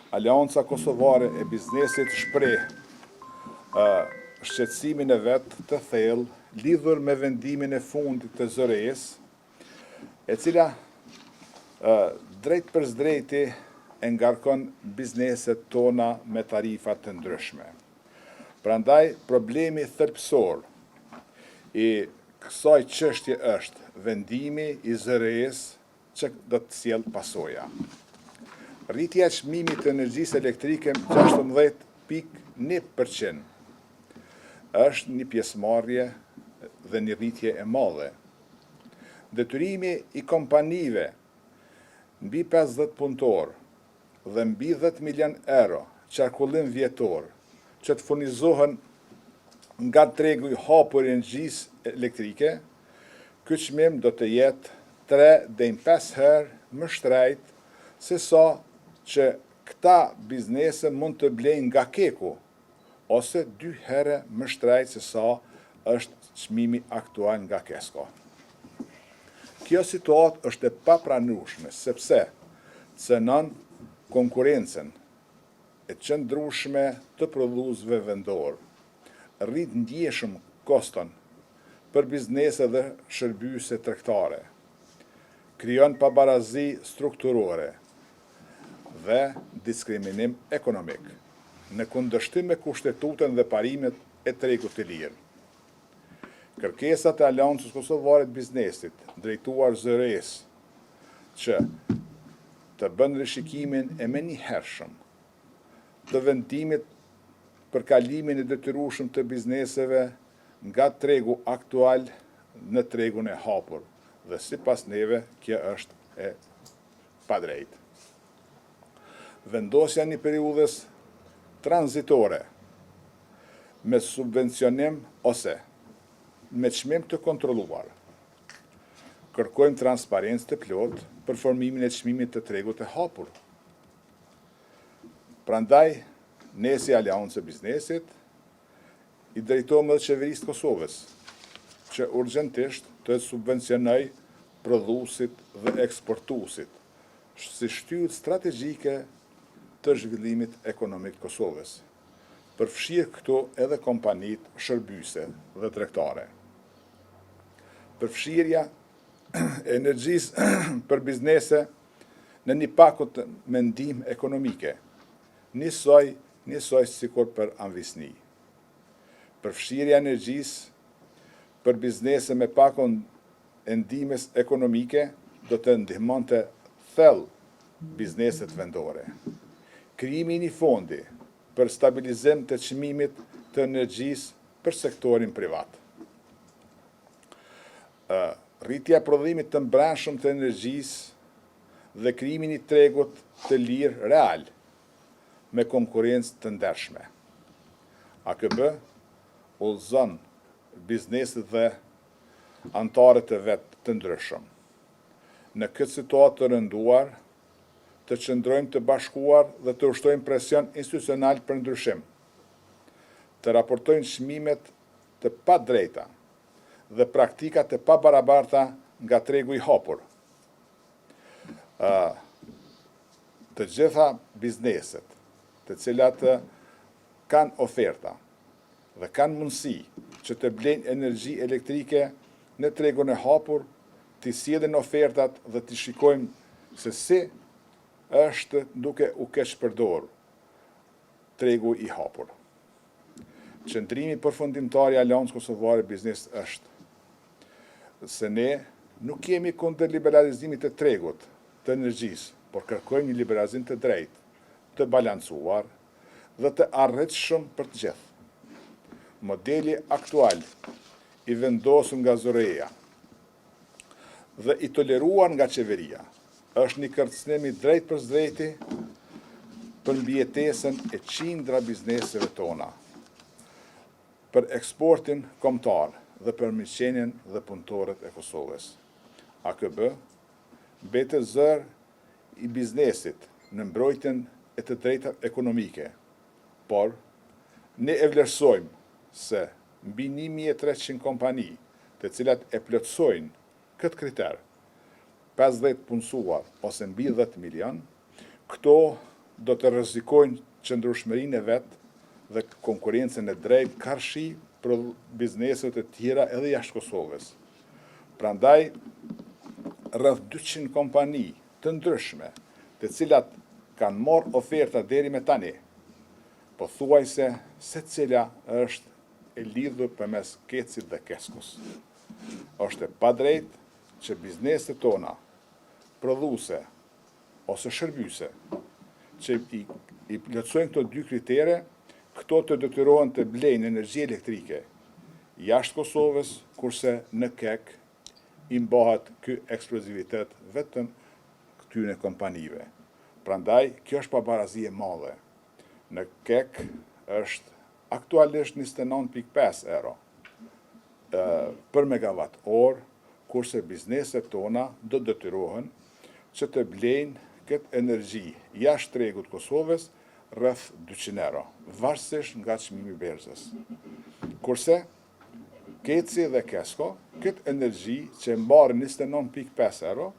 Aleanca Kosovare e Biznesit shpreh shqetësimin e vetë të thellë lidhur me vendimin e fundit të zëres, e cila drejt për drejti e ngarkon bizneset tona me tarifat të ndryshme. Prandaj, problemi thelbësor i kësaj çështje është vendimi i zëres që do të sjellë pasoja. Rritja e çmimit të energjisë elektrike 16.1% është një pjesëmarrje dhe një rritje e madhe. Detyrimi i kompanive mbi 50 punëtor dhe mbi 10 milion euro qarkullim vjetor që të furnizohen nga tregu i hapur i energjisë elektrike, ky çmim do të jetë 3 deri në 5 herë më shtrejt se sa që këta biznese mund të blejnë nga keku, ose 2 herë më shtrejt se sa është çmimi aktual nga kesko. Kjo situatë është e papranueshme, sepse cënon konkurrencën e qëndrueshme të prodhuesve vendor, rrit ndjeshëm koston për biznese dhe shërbyese tregtare, krijon pabarazi strukturore dhe diskriminim ekonomik, në kundërshtim me kushtetutën dhe parimet e tregut të lirë. Kërkesat e Aleancës Kosovare të Biznesit, drejtuar zëres, që të bën rishikimin e menjëhershëm të vendimit për kalimin e detyrueshëm të bizneseve nga tregu aktual në tregun e hapur, dhe sipas neve kjo është e padrejtë. Vendosja një periudhës tranzitore me subvencionim ose me çmim të kontrolluar. Kërkojmë transparencë të plotë për formimin e çmimit të tregut të hapur. Prandaj, ne si Aleancë e Biznesit i drejtohemi edhe qeverisë të Kosovës që urgjentisht të subvencionoj prodhuesit dhe eksportuesit si shtyllë strategjike të zhvillimit ekonomik të Kosovës, përfshirë këto edhe kompanitë shërbyese dhe tregtare. Përfshirja e energjisë për biznese në një pakut me ndihmë ekonomike, njësoj sikur për anvisni. Përfshirja e energjisë për biznese me pakun e ndihmës ekonomike do të ndihmonte thellë bizneset vendore. Krijimi i një fondi për stabilizim të çmimit të energjisë për sektorin privat. Rritja e prodhimit të brendshëm të energjisë dhe krijimi i një tregut të lirë real me konkurrencë të ndershme. AKB udhëzon bizneset dhe anëtarët e vet të ndryshëm. Në këtë situatë të rënduar, të qëndrojmë të bashkuar dhe të ushtojmë presion institucional për ndryshim, të raportojnë çmimet të padrejta dhe praktikat e pabarabarta nga tregu i hapur. Të gjitha bizneset, të cilat kanë oferta dhe kanë mundësi që të blejnë energji elektrike në tregun e hapur, të sjellin ofertat dhe të shikojmë se si është duke u keq përdor tregu i hapur. Qëndrimi përfundimtar i Aleancës Kosovare Biznes është se ne nuk jemi kundër liberalizimit të tregut të energjisë, por kërkojmë një liberalizim të drejtë, të balancuar dhe të arritshëm për të gjithë. Modeli aktual i vendosur nga zoreja dhe i toleruar nga qeveria është një kërcënim i drejt për drejti për mbijetesën e qindra bizneseve tona, për eksportin kombëtar dhe për mirëqenien dhe punëtorët e Kosovës. AKB mbetet zër i biznesit në mbrojtjen e të drejtave ekonomike, por ne e vlerësojmë se mbi 1300 kompani, të cilat e plotësojnë këtë kriter, 50 punësuar ose mbi 10 milion, këto do të rrezikojnë qëndrueshmërinë e vet dhe konkurrencën e drejtë karshi për bizneset e tjera edhe jashtë Kosovës. Prandaj, rreth 200 kompani të ndryshme, të cilat kanë marrë oferta deri me tani, pothuajse secila është e lidhur përmes Kecit dhe Keskos. Është e padrejtë që bizneset tona, prodhuese ose shërbyese, që i plotësojnë këto dy kritere, këto të detyrohen të blejnë energji elektrike jashtë Kosovës, kurse në KEK i mbahet ky ekskluzivitet vetëm këtyre kompanive. Prandaj, kjo është pabarazi e madhe. Në KEK është aktualisht 29.5 euro për megawatt orë, kurse bizneset tona do detyrohen që të blejnë këtë energji jashtë tregut Kosovës rreth 200 euro, varësisht nga çmimi i berzës. Kurse Keci dhe Kesko, këtë energji që mbarë 29.5 euro,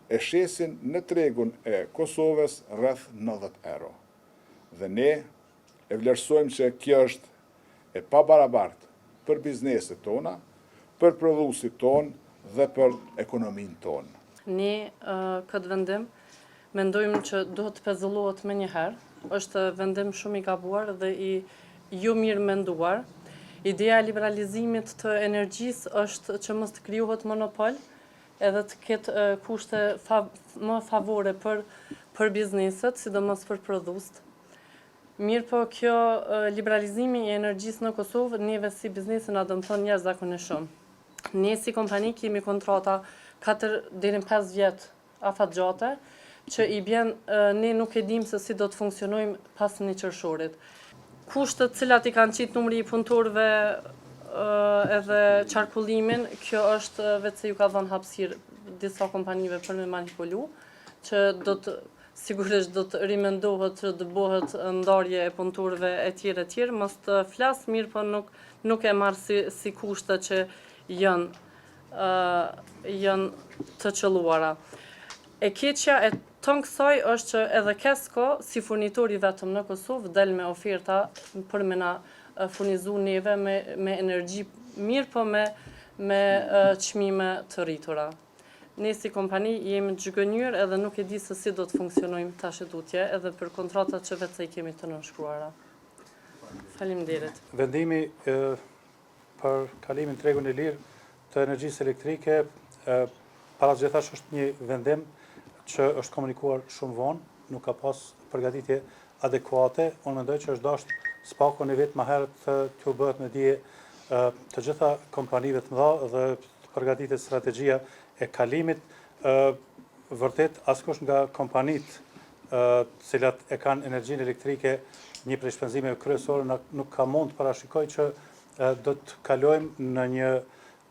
e shesin në tregun e Kosovës rreth 90 euro. Dhe ne e vlerësojmë që kjo është e pabarabartë për bizneset tona, për prodhuesit tonë dhe për ekonominë tonë. Ne këtë vendim mendojmë që duhet të pezullohet më njëherë. Është vendim shumë i gabuar dhe i jo mirë menduar. Ideja e liberalizimit të energjisë është që mos të krijohet monopol, edhe të ketë kushte më favore për bizneset, sidomos për prodhuesit. Mirë po, kjo liberalizimi i energjisë në Kosovë, neve si biznesi na dëmton jashtëzakonisht shumë. Ne si kompani kemi kontrata 4 deri në 5 vjet afatgjate, që i bjen ne nuk e dim se si do të funksionojmë pas një qershorit. Kushtet cilat i kanë qitë numri i punëtorëve edhe qarkullimin, kjo është vetë se ju ka dhënë hapësirë disa kompanive për me manipulu, që sigurisht do të rimendohet që të bëhet ndarje e punëtorëve e tjerë, mos të flas mirë, po nuk e marr si kushte që janë të qelluara. E keqja e ton kësaj është që edhe Kesko, si furnitori vetëm në Kosovë, del me oferta për me na furnizu neve me energji mirë, po me çmime të rritura. Ne si kompani jemi të zhgënjur edhe nuk e di se si do të funksionojmë tash tutje edhe për kontratat që vetë i kemi të nënshkruara. Faleminderit. Vendimi për kalimin tregun e lirë të energjisë elektrike paraqithash është një vendim që është komunikuar shumë vonë, nuk ka pas përgatitje adekuate. Unë mendoj që është dashur spaku në vit më herët të bëhet me dije të gjitha kompanive të mëdha dhe përgatitet strategjia e kalimit. Vërtet, askush nga kompanitë cilat e kanë energjinë elektrike, një prej shpenzimeve kryesore, nuk ka mund të parashikoj që do të kalojmë në një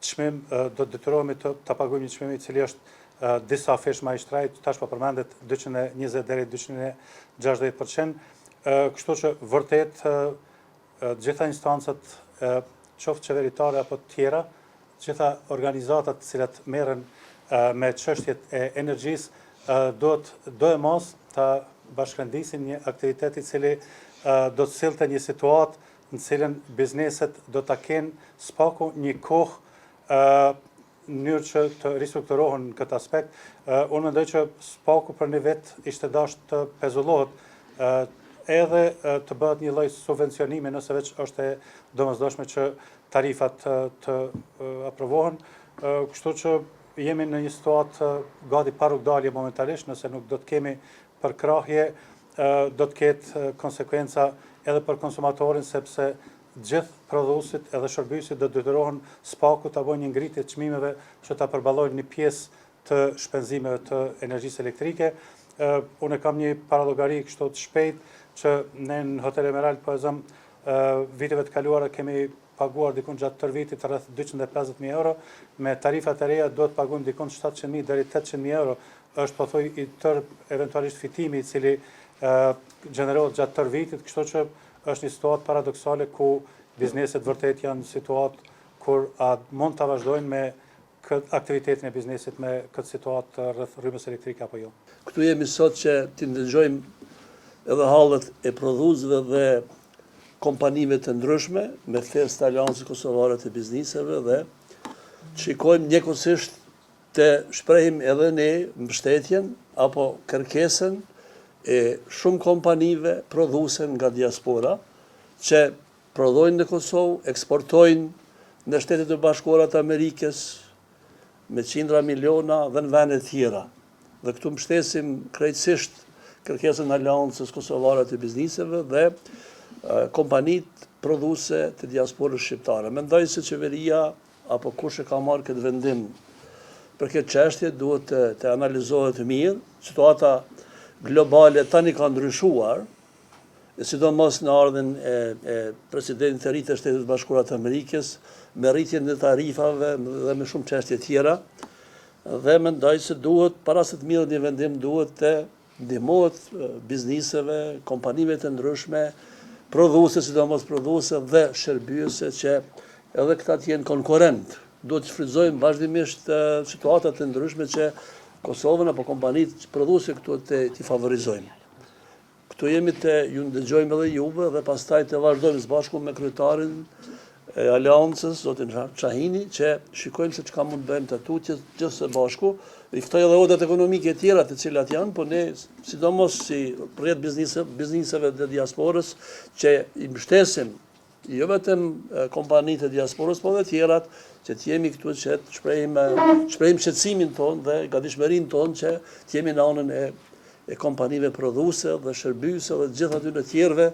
çmim, do të detyrohemi të paguajmë një çmim i cili është disa fesh më i shtrejt, tash po përmendet 220 deri 260%. Kështu që vërtet gjitha instancat, qoftë qeveritare apo të tjera, gjitha organizatat të cilat merren me çështjet e energjisë do e mos të bashkërendisin një aktivitet i cili do të sillte një situatë në cilën bizneset do ta kenë spaku një kohë në mënyrë që të ristrukturohen në këtë aspekt. Unë mendoj që spaku për një vit ishte dashur të pezullohet edhe të bëhet një lloj subvencionimi nëse veç është e domosdoshme që tarifat të aprovohen. Kështu që jemi në një situatë gati pa rrugdalje momentalisht, nëse nuk do të kemi përkrahje, do të ketë konsekwenca edhe për konsumatorin, sepse gjithë prodhuesit edhe shërbyesit do detyrohen spaku ta bëjnë një ngritje të çmimeve që ta përballojnë një pjesë të shpenzimeve të energjisë elektrike. Unë kam një paralogari kështu të shpejt që ne në Hotel Emerald po e zëm viteve të kaluara kemi paguar dikun gjatë tërë vitit rreth 250.000 euro, me tarifat e reja do të paguajmë dikun 700.000 deri 800.000 euro. Është pothuaj i tërë eventualisht fitimi i cili gjenerohet gjatë tërë vitit, kështu që është një situatë paradoksale ku bizneset vërtet janë në situatë kur mund të vazhdojnë me këtë aktivitetin e biznesit me këtë situatë rreth rrymës elektrike apo jo. Këtu jemi sot që të ndëgjojmë edhe hallet e prodhuesve dhe kompanive të ndryshme me thes të Aleancës Kosovare të Bizniseve dhe shikojmë njëkohësisht të shprehim edhe ne mbështetjen apo kërkesën e shumë kompanive prodhuese nga diaspora që prodhojnë në Kosovë, eksportojnë në Shtetet e Bashkuara të Amerikës me qindra miliona dhe në vende tjera. Dhe këtu mbështesim krejtësisht kërkesën e Aleancës Kosovare të Bizniseve dhe kompanit prodhuese të diasporës shqiptare. Mendoj se qeveria apo kush e ka marrë këtë vendim për këtë çështje duhet të analizohet mirë. Situata globale tani ka ndryshuar, sidomos në ardhen e presidentit të ri të Shtetit Bashkuara të Amerikës, me rritjen e tarifave dhe me shumë çështje tjera. Dhe mendoj se duhet, para se të mirë një vendim, duhet të ndihmohet bizniseve, kompanive të ndryshme, prodhuese, sidomos prodhuese dhe shërbyese që edhe këta të jenë konkurrent. Duhet të shfrytëzojmë vazhdimisht situatat të ndryshme që Kosovën apo kompanitë prodhuese këtu të favorizojmë. Këtu jemi të ju ndëgjojmë edhe juve dhe pastaj të vazhdojmë së bashku me kryetarin e Aleancës, zotin Çahini, që shikojmë se çka mund bëjmë të tutje gjithë së bashku. I ftoj edhe odat ekonomike tjera të cilat janë, po ne, sidomos si rrjet bizniseve të diasporës, që i mbështesim jo vetëm kompanitë e diasporës, po dhe tjerat, që të jemi këtu që të shprehim shqetësimin tonë dhe gatishmërinë tonë që të jemi në anën e kompanive prodhuese dhe shërbyese dhe gjithë aty në tjerëve,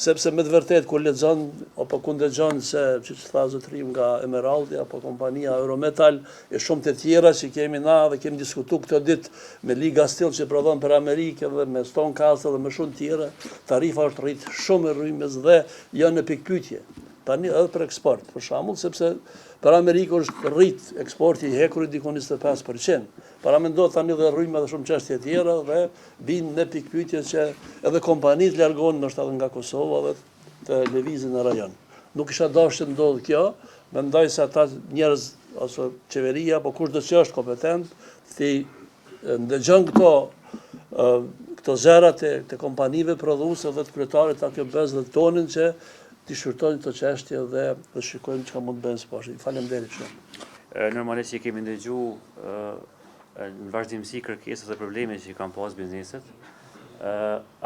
sepse me të vërtet kur lexon apo ku ndëgjon se siç tha zotëri nga Emeraldi apo kompania Eurometal e shumë të tjera që kemi na dhe kemi diskutuar këtë ditë me Liga Steel që prodhon për Amerikë dhe me Stone Castle dhe me shumë tjera, tarifa është rrit shumë e rrymës dhe janë në pikpyetje. Tani edhe për eksport, për shembull, sepse për Amerikë është rrit eksporti i hekurit dikon 25%. Para mendoj tani dhe rrymë edhe shumë çështje tjera dhe vinë në pikpyetje që edhe kompanitë largohen ndoshta edhe nga Kosova dhe të lëvizin në rajon. Nuk isha dashur të ndodhë kjo, mendoj se ata njerëz ose qeveria apo kushdo që është kompetent të ndëgjon këto zërat të kompanive prodhuese dhe të kryetarit të AKB-s dhe tonin që të shqyrtojnë të çështje dhe shikojmë çka mund të bëjmë së bashku. Faleminderit shumë. Normalisht që kemi ndëgjuar në vazhdimësi kërkesat dhe problemet që kanë pas bizneset.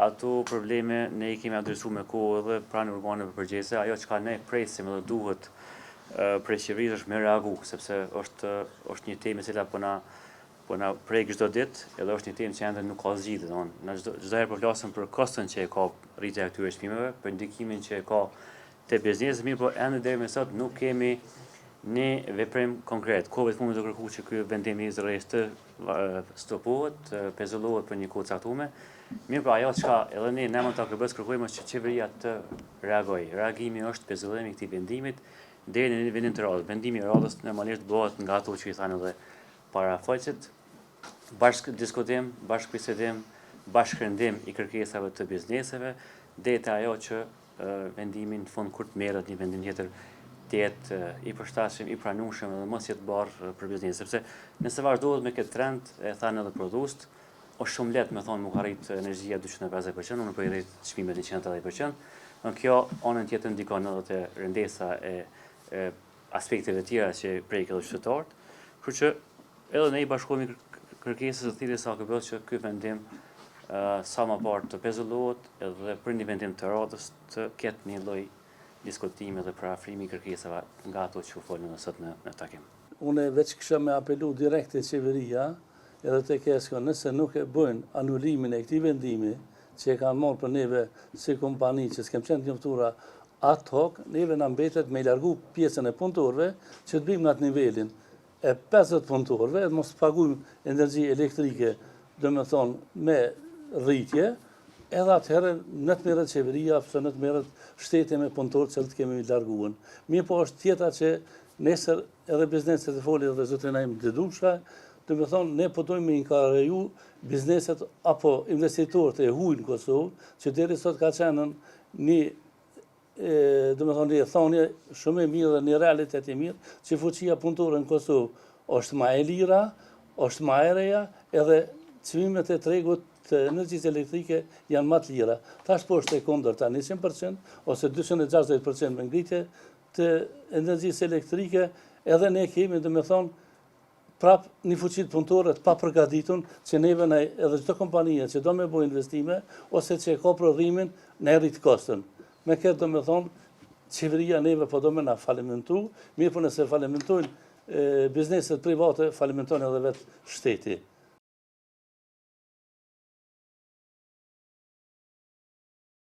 Ato probleme ne i kemi adresuar me kohë edhe pranë organeve përgjegjëse. Ajo çka ne presim dhe duhet prej qeverisë është me reagu, sepse është një temë e cila po na prek çdo ditë, edhe është një temë që ende nuk ka zgjidhje. Domthonë, çdo herë po flasim për koston që e ka rritja e këtyre çmimeve, për ndikimin që e ka te biznesi, mirë, po ende deri më sot nuk kemi një veprim konkret. Kohëve të fundit do kërkuar që ky vendim i zrresht të stopohet, pezullohet për një kohë caktuar. Mirë, po ajo çka edhe ne në emër të AKB-s kërkojmë është që qeveria të reagojë. Reagimi është pezulllimi i këtij vendimit deri në vendin të radhës. Vendimi i radhës normalisht bëhet nga ato që i thanë edhe parafaqet, bashkë diskutim, bashkë bisedim, bashkërendim i kërkesave të bizneseve, deri te ajo që vendimin në fund kur të merret një vendim tjetër të jetë i përshtatshëm, i pranueshëm dhe mos jetë barr për biznes, sepse nëse vazhdohet me këtë trend, e thanë edhe prodhuesit, është shumë lehtë me thonë nuk arrit energjia 250%, unë po i rrit çmimet 180%. Kjo anën tjetër ndikon edhe te rëndesa e aspekteve tjera që prek edhe qytetarët. Kështu që edhe ne i bashkohemi kërkesës së thirrjes së AKB-s që ky vendim sa më parë të pezullohet edhe për një vendim të radhës të ketë një lloj diskutimi dhe parafrimi i kërkesave nga ato që u folën sot në takim. Unë veç kisha me apelu direkt te qeveria edhe te KESCO, nëse nuk e bëjnë anulimin e këtij vendimi që e kanë marrë për neve si kompani që s'kem qenë të njoftura ad hoc, neve na mbetet me largu pjesën e punëtorëve që të bëjmë në atë nivelin e 50 punëtorëve, mos pagujmë energji elektrike, domethënë me rritje, edhe atëherë në të merret qeveria, ose në të merret shteti me punëtorët që të kemi larguar. Mirë, po është tjetra që nesër edhe bizneset e foli edhe zotëri Naim Dedumsha, domethënë ne po dojmë me inkaraju bizneset apo investitorët e huaj në Kosovë, që deri sot ka qenë një domethënë një thonje shumë e mirë dhe një realitet i mirë, që fuqia punëtore në Kosovë është më e lira, është më e reja, edhe çmimet e tregut të energjisë elektrike janë më të lira. Tash po është e kundërta 100% ose 260% me ngritje të energjisë elektrike, edhe ne kemi, prap një fuqit punëtore të papërgatitur që neve edhe çdo kompanija që do me bëjë investime ose që e ka prodhimin në rrit kostën. Me këtë qeveria neve po do me na falimentu, mirë po nëse falimentojnë bizneset private, falimentojnë edhe vetë shteti.